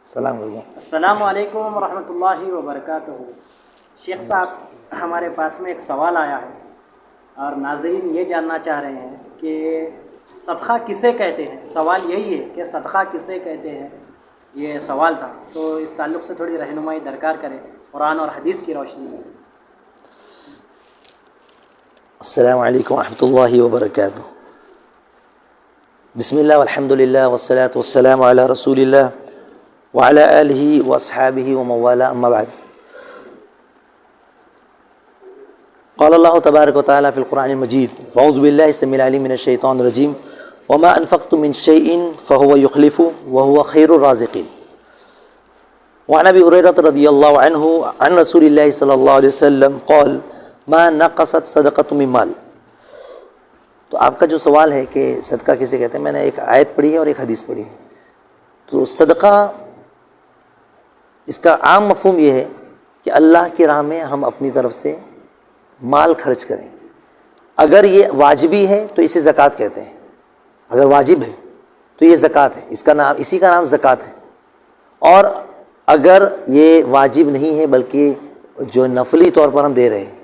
السلام علیکم۔ السلام علیکم ورحمۃ اللہ وبرکاتہ۔ شیخ صاحب، ہمارے پاس میں ایک سوال آیا ہے اور ناظرین یہ جاننا چاہ رہے ہیں کہ صدقہ کسے کہتے ہیں۔ سوال یہی ہے کہ صدقہ کسے کہتے ہیں، یہ سوال تھا، تو اس تعلق سے تھوڑی رہنمائی درکار کریں قرآن اور حدیث کی روشنی میں۔ السلام علیکم ورحمۃ اللہ وبرکاتہ۔ بسم اللہ والحمد للہ والصلاة والسلام علی رسول اللہ وعلی آلہ واصحابہ ومن والاه اما بعد۔ قال اللہ تبارک و تعالی فی القرآن المجید اعوذ باللہ السمیع العلیم من الشیطان الرجیم وما انفقتم من شیء فهو یخلفہ وهو خیر الرازقین۔ وعن ابی ہریرہ رضی اللہ عنہ عن رسول اللہ صلی اللہ علیہ وسلم قال ما نقصت صدقۃ من مال۔ تو آپ کا جو سوال ہے کہ صدقہ کسے کہتے ہیں، میں نے ایک آیت پڑھی ہے اور ایک حدیث پڑھی ہے۔ تو صدقہ، اس کا عام مفہوم یہ ہے کہ اللہ کی راہ میں ہم اپنی طرف سے مال خرچ کریں۔ اگر یہ واجبی ہے تو اسے زکوٰۃ کہتے ہیں، اگر واجب ہے تو یہ زکوٰۃ ہے، اسی کا نام زکوٰۃ ہے۔ اور اگر یہ واجب نہیں ہے بلکہ جو نفلی طور پر ہم دے رہے ہیں،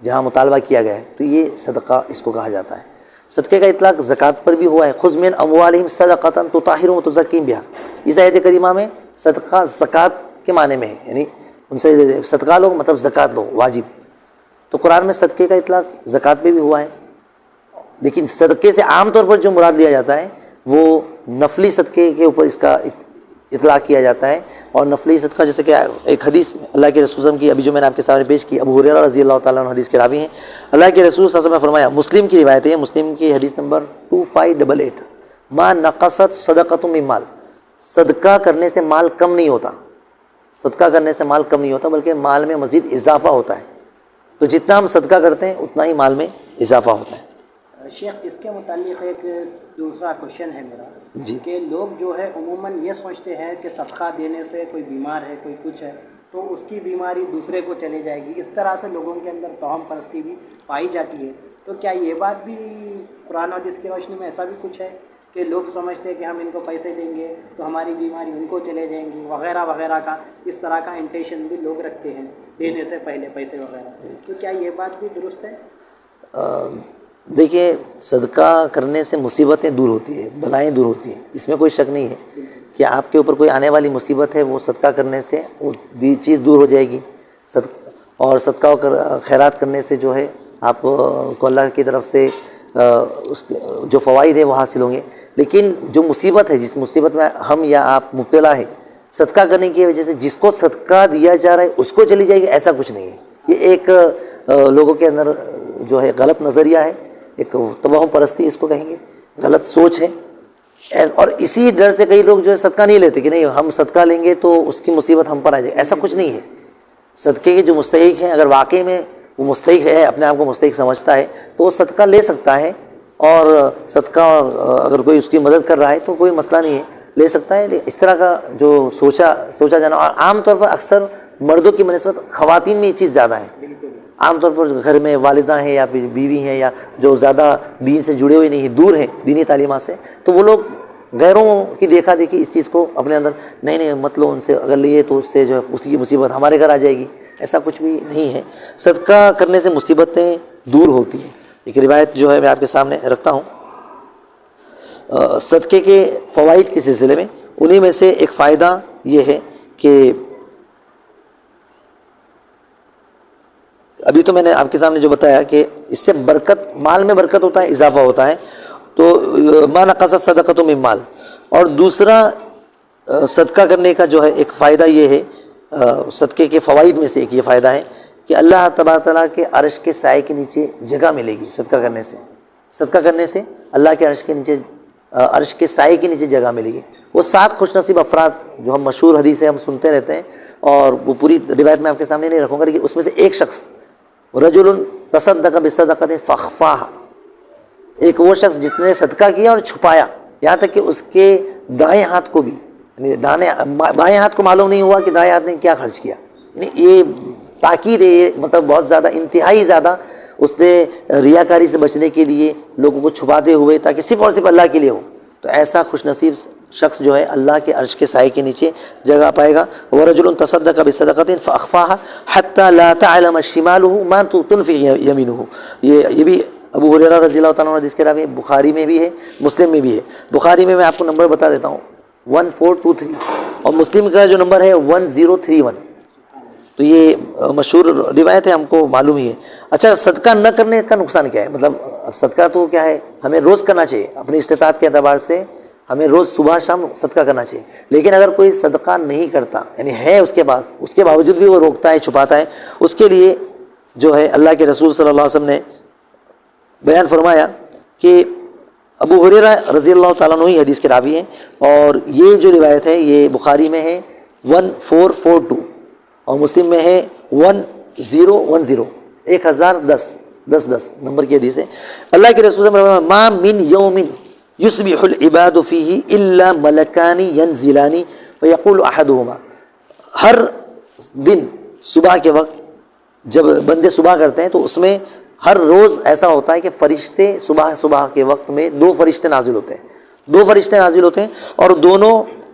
جہاں مطالبہ کیا گیا ہے، تو یہ صدقہ اس کو کہا جاتا ہے۔ صدقے کا اطلاق زکوٰۃ پر بھی ہوا ہے، خذ من اموالہم صدقۃ تطہرھم وتزکیہم بہا۔ اس آیت کریمہ میں صدقہ زکوٰۃ کے معنی میں ہے، یعنی ان سے صدقہ لو مطلب زکوٰۃ لو، واجب۔ تو قرآن میں صدقے کا اطلاق زکوٰۃ پہ بھی ہوا ہے، لیکن صدقے سے عام طور پر جو مراد لیا جاتا ہے وہ نفلی صدقے کے اوپر اس کا اطلاق کیا جاتا ہے۔ اور نفلی صدقہ جیسے کہ ایک حدیث اللہ کے رسول صلی اللہ علیہ وسلم کی ابھی جو میں نے آپ کے سامنے پیش کی، ابو ہریرہ رضی اللہ تعالیٰ عنہ حدیث کے راوی ہیں، اللہ کے رسول صلی اللہ علیہ وسلم نے فرمایا، مسلم کی روایت ہے، مسلم کی حدیث نمبر 2588، ما نقصت صدقۃ من مال، صدقہ کرنے سے مال کم نہیں ہوتا، صدقہ کرنے سے مال کم نہیں ہوتا بلکہ مال میں مزید اضافہ ہوتا ہے۔ تو جتنا ہم صدقہ کرتے ہیں اتنا ہی مال میں اضافہ ہوتا ہے۔ شیخ، اس کے متعلق ایک دوسرا کوشچن ہے میرا جی۔ کہ لوگ جو ہے عموماً یہ سوچتے ہیں کہ صدقہ دینے سے کوئی بیمار ہے، کوئی کچھ ہے، تو اس کی بیماری دوسرے کو چلے جائے گی، اس طرح سے لوگوں کے اندر توہم پرستی بھی پائی جاتی ہے۔ تو کیا یہ بات بھی قرآن و حدیث کی روشنی میں ایسا بھی کچھ ہے کہ لوگ سمجھتے ہیں کہ ہم ان کو پیسے دیں گے تو ہماری بیماری ان کو چلے جائیں گی وغیرہ وغیرہ کا، اس طرح کا انٹینشن بھی لوگ رکھتے ہیں دینے سے پہلے پیسے وغیرہ، تو کیا یہ بات بھی درست ہے؟ دیکھیے، صدقہ کرنے سے مصیبتیں دور ہوتی ہیں، بلائیں دور ہوتی ہیں، اس میں کوئی شک نہیں ہے کہ آپ کے اوپر کوئی آنے والی مصیبت ہے، وہ صدقہ کرنے سے وہ چیز دور ہو جائے گی۔ اور صدقہ و خیرات کرنے سے جو ہے آپ کو اللہ کی طرف سے اس کے جو فوائد ہیں وہ حاصل ہوں گے۔ لیکن جو مصیبت ہے، جس مصیبت میں ہم یا آپ مبتلا ہے، صدقہ کرنے کی وجہ سے جس کو صدقہ دیا جا رہا ہے اس کو چلی جائے گی، ایسا کچھ نہیں ہے۔ یہ ایک لوگوں کے اندر جو ہے غلط نظریہ ہے، ایک توہم پرستی اس کو کہیں گے، غلط سوچ ہے۔ اور اسی ڈر سے کئی لوگ جو ہے صدقہ نہیں لیتے کہ نہیں ہم صدقہ لیں گے تو اس کی مصیبت ہم پر آ جائے، ایسا کچھ نہیں ہے۔ صدقے کے جو مستحق ہیں، اگر واقعی میں وہ مستحق ہے، اپنے آپ کو مستحق سمجھتا ہے، تو وہ صدقہ لے سکتا ہے، اور صدقہ اگر کوئی اس کی مدد کر رہا ہے تو کوئی مسئلہ نہیں ہے، لے سکتا ہے۔ اس طرح کا جو سوچا جانا، اور عام طور پر اکثر مردوں کی بنسبت خواتین میں یہ چیز زیادہ ہے۔ عام طور پر گھر میں والدہ ہیں یا پھر بیوی ہیں یا جو زیادہ دین سے جڑے ہوئے نہیں ہیں، دور ہیں دینی تعلیمات سے، تو وہ لوگ غیروں کی دیکھا دیکھی اس چیز کو اپنے اندر نہیں مت لو ان سے، اگر لیے تو اس سے جو ہے اس کی مصیبت ہمارے گھر آ جائے گی، ایسا کچھ بھی نہیں ہے۔ صدقہ کرنے سے مصیبتیں دور ہوتی ہیں۔ ایک روایت جو ہے میں آپ کے سامنے رکھتا ہوں صدقے کے فوائد کے سلسلے میں، انہی میں سے ایک فائدہ یہ ہے کہ ابھی تو میں نے آپ کے سامنے جو بتایا کہ اس سے برکت، مال میں برکت ہوتا ہے، اضافہ ہوتا ہے، تو ما نقصت صدقۃ من مال۔ اور دوسرا صدقہ کرنے کا جو ہے ایک فائدہ یہ ہے، صدقے کے فوائد میں سے ایک یہ فائدہ ہے کہ اللہ تبارک تعالیٰ کے عرش کے سائے کے نیچے جگہ ملے گی صدقہ کرنے سے۔ صدقہ کرنے سے اللہ کے عرش کے سائے کے نیچے جگہ ملے گی۔ وہ 7 خوش نصیب افراد جو ہم مشہور حدیث ہے ہم سنتے رہتے ہیں، اور وہ پوری روایت میں آپ کے سامنے نہیں رکھوں گا، لیکن اس میں سے ایک شخص رجل تصدق بصدقۃ فاخفاها، ایک وہ شخص جس نے صدقہ کیا اور چھپایا، یہاں تک کہ اس کے دائیں ہاتھ کو بھی، یعنی بائیں ہاتھ کو معلوم نہیں ہوا کہ دائیں ہاتھ نے کیا خرچ کیا۔ یعنی یہ تاکید ہے، یہ مطلب بہت زیادہ انتہائی زیادہ اس نے ریاکاری سے بچنے کے لیے لوگوں کو چھپاتے ہوئے تاکہ صرف اور صرف اللہ کے لیے ہو، تو ایسا خوش نصیب شخص جو ہے اللہ کے عرش کے سائے کے نیچے جگہ پائے گا. وَرَجُلٌ تَصَدَّقَ بِصَدَقَةٍ فَأَخْفَاهَا حَتَّى لَا تَعْلَمَ شِمَالُهُ مَا تُنْفِقُ يَمِينُهُ. یہ بھی ابو ہریرہ رضی اللہ تعالیٰ عنہ حدیث کے راوی، بخاری میں بھی ہے مسلم میں بھی ہے. بخاری میں آپ کو نمبر بتا دیتا ہوں 1423 اور مسلم کا جو نمبر ہے 1031. تو یہ مشہور روایت ہے، ہم کو معلوم ہی ہے. اچھا، صدقہ نہ کرنے کا نقصان کیا ہے؟ مطلب اب صدقہ تو کیا ہے، ہمیں روز کرنا چاہیے اپنی استطاعت کے اعتبار سے، ہمیں روز صبح شام صدقہ کرنا چاہیے. لیکن اگر کوئی صدقہ نہیں کرتا، یعنی ہے اس کے پاس، اس کے باوجود بھی وہ روکتا ہے، چھپاتا ہے، اس کے لیے جو ہے اللہ کے رسول صلی اللہ علیہ وسلم نے بیان فرمایا کہ ابو ہریرہ رضی اللہ تعالیٰ عنہ حدیث کے راوی ہیں، اور یہ جو روایت ہے یہ بخاری میں ہے 1442 اور مسلم میں ہے 1010 1010 نمبر کی حدیث ہے. اللہ کے رسول صلی اللہ علیہ وسلم ما من یوم یصبح العباد فیہ الا ملکان ینزلان فیقول احدہما. ہر دن صبح کے وقت جب بندے صبح کرتے ہیں تو اس میں ہر روز ایسا ہوتا ہے کہ فرشتے صبح کے وقت میں 2 فرشتے نازل ہوتے ہیں. 2 فرشتے نازل ہوتے ہیں اور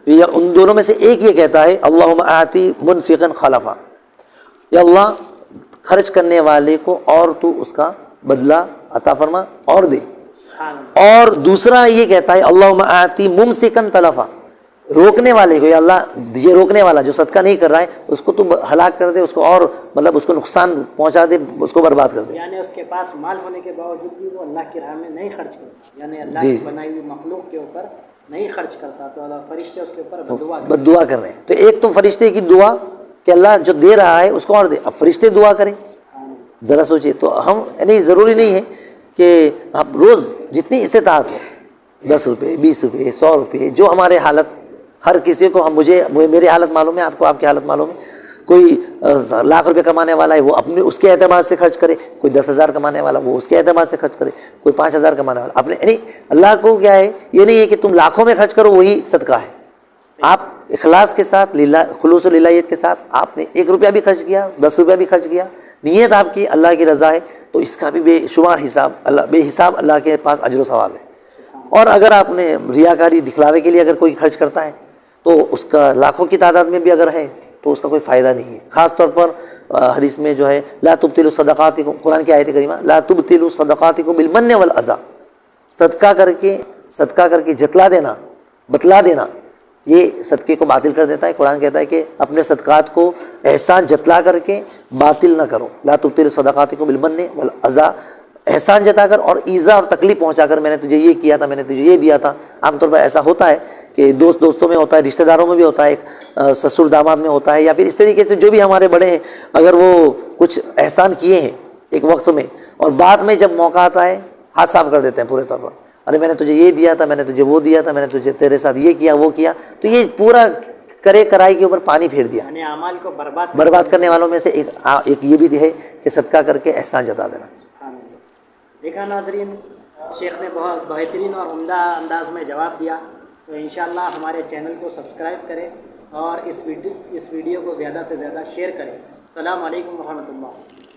ان دونوں میں سے ایک یہ کہتا ہے اللہم آتی منفقا خلفا، یا اللہ خرچ کرنے والے کو اور تو اس کا بدلہ عطا فرما اور دے. اور دوسرا یہ کہتا ہے اللہم آتی ممسکا تلفا، روکنے والے کو، یا اللہ یہ روکنے والا جو صدقہ نہیں کر رہا ہے اس کو تو ہلاک کر دے، اس کو اور مطلب اس کو نقصان پہنچا دے، اس کو برباد کر دے. یعنی اس کے پاس مال ہونے کے باوجود بھی وہ اللہ کی راہ میں نہیں خرچ کرتا، یعنی اللہ جی کی بنائی ہوئی مخلوق کے اوپر نہیں خرچ کرتا، تو اللہ فرشتے اس کے اوپر بد دعا کر رہے ہیں. تو ایک تو فرشتے کی دعا کہ اللہ جو دے رہا ہے اس کو اور دے، اب فرشتے دعا کریں، ذرا سوچیے. تو ہم یعنی ضروری نہیں ہے کہ آپ روز جتنی استطاعت ہو 10 روپے 20 روپے 100 روپے، جو ہمارے حالت، ہر کسی کو مجھے میری حالت معلوم ہے، آپ کو آپ کی حالت معلوم ہے. کوئی لاکھ روپے کمانے والا ہے وہ اپنے اس کے اعتبار سے خرچ کرے، کوئی 10,000 کمانے والا وہ اس کے اعتبار سے خرچ کرے، کوئی 5,000 کمانے والا اپنے. یعنی اللہ کو کیا ہے، یہ نہیں ہے کہ تم لاکھوں میں خرچ کرو وہی صدقہ ہے. آپ اخلاص کے ساتھ، خلوص و للہیت کے ساتھ آپ نے 1 روپیہ بھی خرچ کیا، 10 روپیہ بھی خرچ کیا، نیت آپ کی اللہ کی رضا ہے، تو اس کا بھی بے شمار حساب، بے حساب اللہ کے پاس اجر و ثواب ہے. اور اگر آپ نے ریاکاری دکھلاوے کے لیے اگر کوئی خرچ کرتا ہے تو اس کا لاکھوں کی تعداد میں بھی اگر ہے تو اس کا کوئی فائدہ نہیں ہے. خاص طور پر حدیث میں جو ہے لا تبطلوا صدقاتکم، قرآن کی آیت کریمہ لا تبطلوا صدقاتکم بالمن والاذى، صدقہ کر کے جتلا دینا، بتلا دینا، یہ صدقے کو باطل کر دیتا ہے. قرآن کہتا ہے کہ اپنے صدقات کو احسان جتلا کر کے باطل نہ کرو. لا تبطلوا صدقاتکم بالمن والاذى، احسان جتا کر اور ایذا اور تکلیف پہنچا کر، میں نے تجھے یہ کیا تھا، میں نے تجھے یہ دیا تھا. عام طور پر ایسا ہوتا ہے کہ دوستوں میں ہوتا ہے، رشتہ داروں میں بھی ہوتا ہے، ایک سسر داماد میں ہوتا ہے، یا پھر اس طریقے سے جو بھی ہمارے بڑے ہیں اگر وہ کچھ احسان کیے ہیں ایک وقت میں اور بعد میں جب موقع آتا ہے ہاتھ صاف کر دیتے ہیں پورے طور پر. ارے میں نے تجھے یہ دیا تھا، میں نے تجھے وہ دیا تھا، میں نے تجھے تیرے ساتھ یہ کیا وہ کیا. تو یہ پورا کرے کرائی کے اوپر پانی پھیر دیا. یعنی اعمال کو برباد کرنے والوں میں سے ایک یہ بھی ہے کہ صدقہ کر کے احسان جتا دینا. دیکھا ناظرین، شیخ نے بہت بہترین اور عمدہ انداز میں جواب دیا. تو انشاءاللہ ہمارے چینل کو سبسکرائب کریں اور اس ویڈیو کو زیادہ سے زیادہ شیئر کریں. السلام علیکم ورحمۃ اللہ.